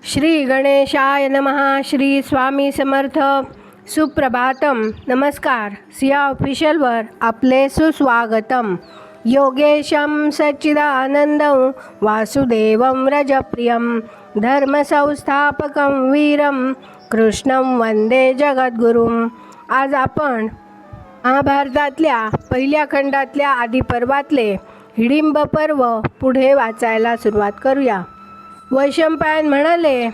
श्री गणेशाय नमः. श्री स्वामी समर्थ. सुप्रभातम. नमस्कार. सिया ऑफिशियलवर आपले सुस्वागतम. योगेशं सच्चिदानंदं वासुदेवं रजप्रियं धर्मसंस्थापकं वीरं कृष्णं वंदे जगद्गुरुं. आज आपण महाभारतातल्या पहिल्या खंडातल्या आदिपर्वातले हिडिंब पर्व पुढे वाचायला सुरुवात करूया. वैशंपायन म्हणाले,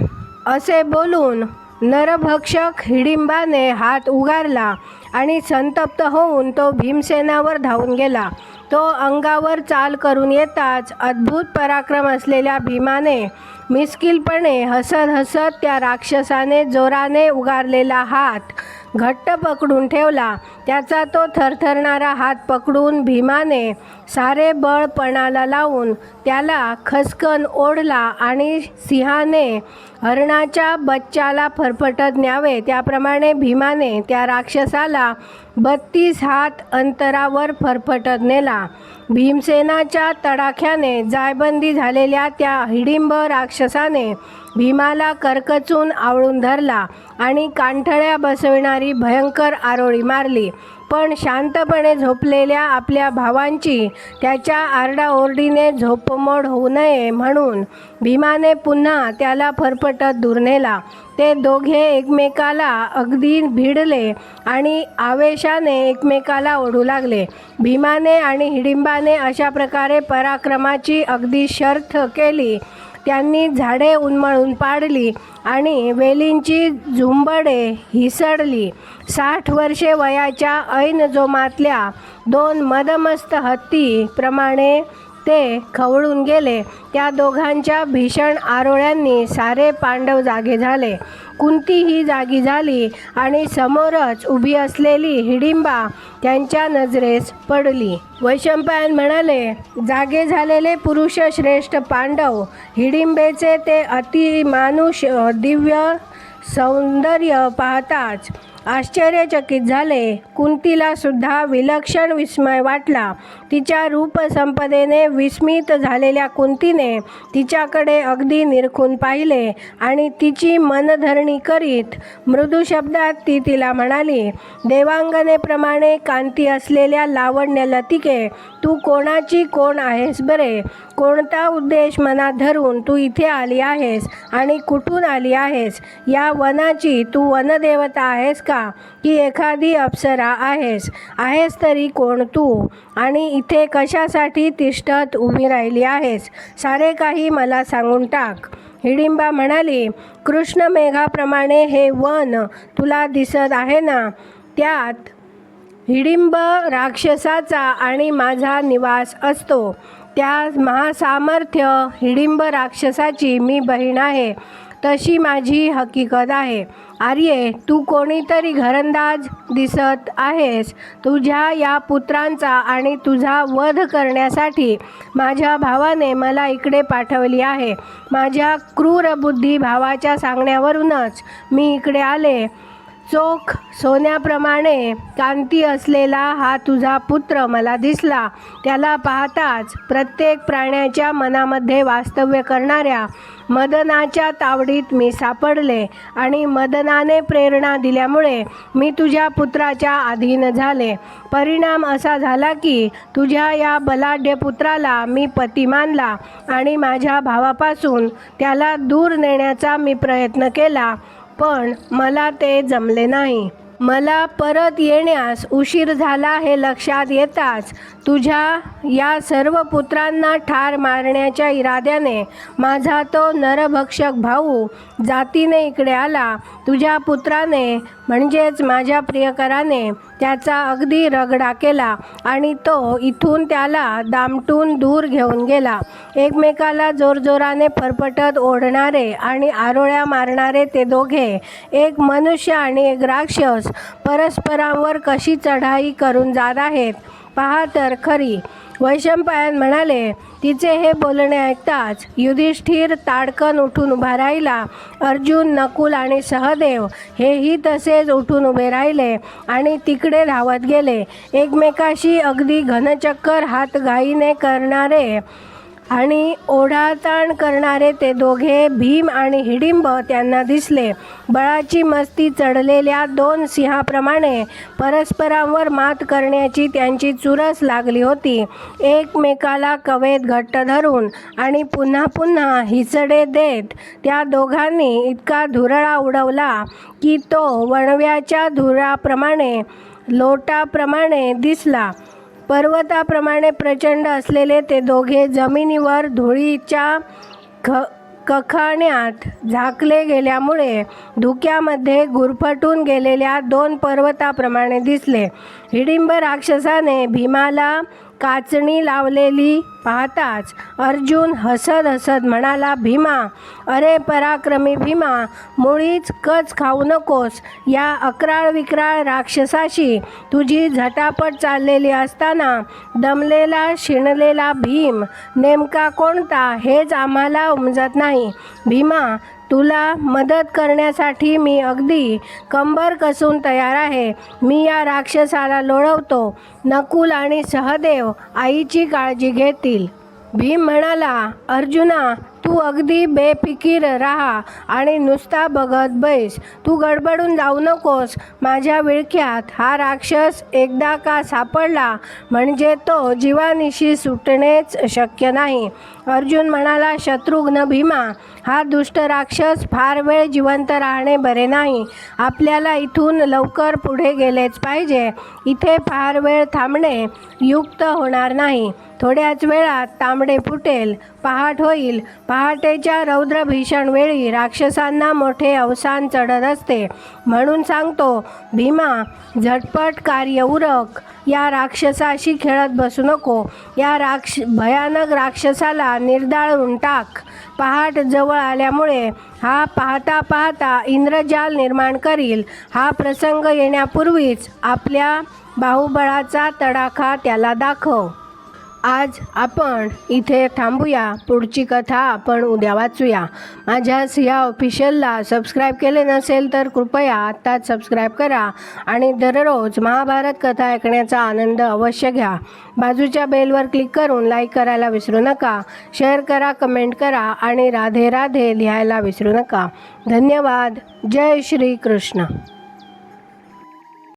असे बोलून नरभक्षक हिडिंबाने हात उगारला आणि संतप्त होऊन तो भीमसेनावर धावून गेला. तो अंगावर चाल करून येताच अद्भुत पराक्रम असलेल्या भीमाने मिस्किलपणे हसत हसत त्या राक्षसाने जोराने उगारलेला हात घट्ट पकडून ठेवला. त्याचा तो थरथरणारा हात पकडून भीमाने सारे बळ पणाला लावून त्याला खसकन ओढला आणि सिंहाने हरणाच्या बच्चाला फरफटत न्यावे त्याप्रमाणे भीमाने त्या राक्षसाला 32 हात अंतरावर फरफटत नेला. भीमसेनाच्या तडाख्याने जायबंदी झालेल्या त्या हिडिंब राक्षसाने भीमाला करकचून आवळून धरला आणि कांठळ्या बसविणारी भयंकर आरोळी मारली. पण शांतपणे झोपलेल्या आपल्या भावांची त्याच्या आरडाओरडीने झोपमोड होऊ नये म्हणून भीमाने पुन्हा त्याला फरफटत दूर नेला. ते दोघे एकमेकाला अगदी भिडले आणि आवेशाने एकमेकाला ओढू लागले. भीमाने आणि हिडिंबाने अशा प्रकारे पराक्रमाची अगदी शर्थ केली. त्यांनी झाडे उन्मळून पाडली आणि वेलींची झुंबडे हिसडली. 60 वर्षे वयाच्या ऐन जोमातल्या 2 मदमस्त हत्ती प्रमाणे ते खवळून गेले. त्या दोघांच्या भीषण आरोळ्यांनी सारे पांडव जागे झाले. कुंती ही जागी झाली आणि समोरच उभी असलेली हिडिंबा त्यांच्या नजरेस पडली. वैशंपायन म्हणाले, जागे झालेले पुरुष श्रेष्ठ पांडव हिडिंबेचे ते अतिमानुष दिव्य सौंदर्य पाहताच आश्चर्यचकित झाले. कुंतीला सुद्धा विलक्षण विस्मय वाटला. तिच्या रूपसंपदेने विस्मित झालेल्या कुंतीने तिच्याकडे अगदी निरखून पाहिले आणि तिची मनधरणी करीत मृदू शब्दात ती तिला म्हणाली, देवांगनेप्रमाणे कांती असलेल्या लावण्य लतिके, तू कोणाची कोण आहेस बरे? कोणता उद्देश मनात धरून तू इथे आली आहेस आणि कुठून आली आहेस? या वनाची तू वनदेवता आहेस का की एखादी अप्सरा आहेस? आहेस तरी कोण तू आणि इथे कशासाठी तिष्ठत उभी राहिली आहेस? सारे काही मला सांगून टाक. हिडिंबा म्हणाली, कृष्ण मेघाप्रमाणे हे वन तुला दिसत आहे ना, त्यात हिडिंब राक्षसाचा आणि माझा निवास असतो. त्या महासामर्थ्य हिडिंब राक्षसाची मी बहीण आहे. तशी माझी हकीकत आहे. आर्ये, तू कोणीतरी घरंदाज दिसत आहेस. तुझ्या या पुत्रांचा आणि तुझा वध करण्यासाठी माझ्या भावाने मला इकडे पाठवली आहे. माझ्या क्रूर बुद्धी भावाच्या सांगण्यावरूनच मी इकडे आले. चोख सोन्याप्रमाणे कांती असलेला हा तुझा पुत्र मला दिसला. त्याला पाहताच प्रत्येक प्राण्याच्या मनामध्ये वास्तव्य करणाऱ्या मदनाच्या तावडीत मी सापडले आणि मदनाने प्रेरणा दिल्यामुळे मी तुझ्या पुत्राच्या अधीन झाले. परिणाम असा झाला की तुझ्या या बलाढ्य पुत्राला मी पती मानला आणि माझ्या भावापासून त्याला दूर नेण्याचा मी प्रयत्न केला, पण मला ते जमले नाही. मला परत येण्यास उशीर झाला हे लक्षात येताच तुझ्या या सर्व पुत्रांना ठार मारण्याच्या इराद्याने माझा तो नरभक्षक भाऊ जातीने इकडे आला. तुझ्या पुत्राने म्हणजेच माझ्या प्रियकराने त्याचा अगदी रगडा केला आणि तो इथून त्याला दामटून दूर घेऊन गेला. एकमेकाला जोरजोराने फरफटत ओढणारे आणि आरोळ्या मारणारे ते दोघे, एक मनुष्य आणि एक राक्षस, परस्परांवर कशी चढाई करून जात आहेत पहा तर खरी. वैशंपायन म्हणाले, तिचे हे बोलणे ऐकताच युधिष्ठिर ताडकन उठून उभा राहिला. अर्जुन, नकुल आणि सहदेव हेही तसेच उठून उभे राहिले आणि तिकडे धावत गेले. एकमेकाशी अगदी घनचक्कर हातघाईने करणारे आणि ओढाताण करणारे ते दोघे भीम आणि हिडिंब त्यांना दिसले. बळाची मस्ती चढलेल्या दोन सिंहाप्रमाणे परस्परांवर मात करण्याची त्यांची चुरस लागली होती. एकमेकाला कवेत घट्ट धरून आणि पुन्हा पुन्हा हिसडे देत त्या दोघांनी इतका धुरळा उडवला की तो वणव्याच्या धुराप्रमाणे लोटाप्रमाणे दिसला. पर्वताप्रमाणे प्रचंड असलेले ते दोघे जमिनीवर धुळीच्या कखाण्यात झाकले गेल्यामुळे धुक्यामध्ये गुरफटून गेलेल्या दोन पर्वताप्रमाणे दिसले. हिडिंब राक्षसाने भीमाला काचणी लावलेली पाहताच अर्जुन हसत हसत म्हणाला, भीमा, अरे पराक्रमी भीमा, मुळीच कच खाऊ नकोस. या अक्राळ विक्राळ राक्षसाशी तुझी झटापट चाललेली असताना दमलेला शिणलेला भीम नेमका कोणता हेच आम्हाला उमजत नाही. भीमा, तुला मदत करण्यासाठी मी अगदी कंबर कसून तयार आहे. मी या राक्षसाला लोळवतो. नकुल आणि सहदेव आईची काळजी घेतील. भीम म्हणाला, अर्जुना, तू अगदी बेफिकीर राहा आणि नुसता बघत बैस. तू गडबडून जाऊ नकोस. माझ्या विळख्यात हा राक्षस एकदा का सापडला म्हणजे तो जीवानिशी सुटणेच शक्य नाही. अर्जुन म्हणाला, शत्रुघ्न भीमा, हा दुष्ट राक्षस फार वेळ जिवंत राहणे बरे नाही. आपल्याला इथून लवकर पुढे गेलेच पाहिजे. इथे फार वेळ थांबणे युक्त होणार नाही. थोड्याच वेळात तांबडे फुटेल, पहाट होईल. पहाटेच्या रौद्र भीषण वेळी राक्षसांना मोठे अवसान चढत असते. म्हणून सांगतो भीमा, झटपट कार्य उरक. या राक्षसाशी खेळत बसू नको. या भयानक राक्षसाला निर्दाळून टाक. पहाट जवळ आल्यामुळे हा पाहता पाहता इंद्रजाल निर्माण करील. हा प्रसंग येण्यापूर्वीच आपल्या बाहुबळाचा तडाखा त्याला दाखव. आज आपण इथे थांबूया. पुढची कथा आपण उद्या वाचूया. माझ्या सिया ऑफिशियलला सबस्क्राईब केले नसेल तर कृपया आत्ताच सबस्क्राईब करा आणि दररोज महाभारत कथा ऐकण्याचा आनंद अवश्य घ्या. बाजूच्या बेलवर क्लिक करून लाईक करायला विसरू नका. शेअर करा, कमेंट करा आणि राधे राधे लिहायला विसरू नका. धन्यवाद. जय श्री कृष्ण.